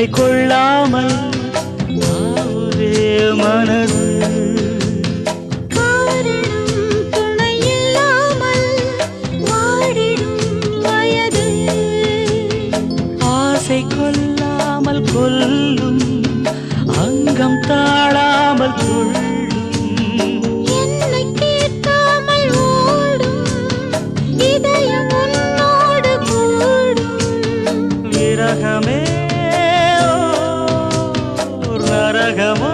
என்னை கொள்ளாமல் தாவுதே மனது. ஆசை கொல்லாமல் கொல்லும், அங்கம் தாழாமல் துள்ளும், என்னை கேட்காமல் ஓடும், இதயம் உன்னோடு கூடும். விரகமே நரகமோ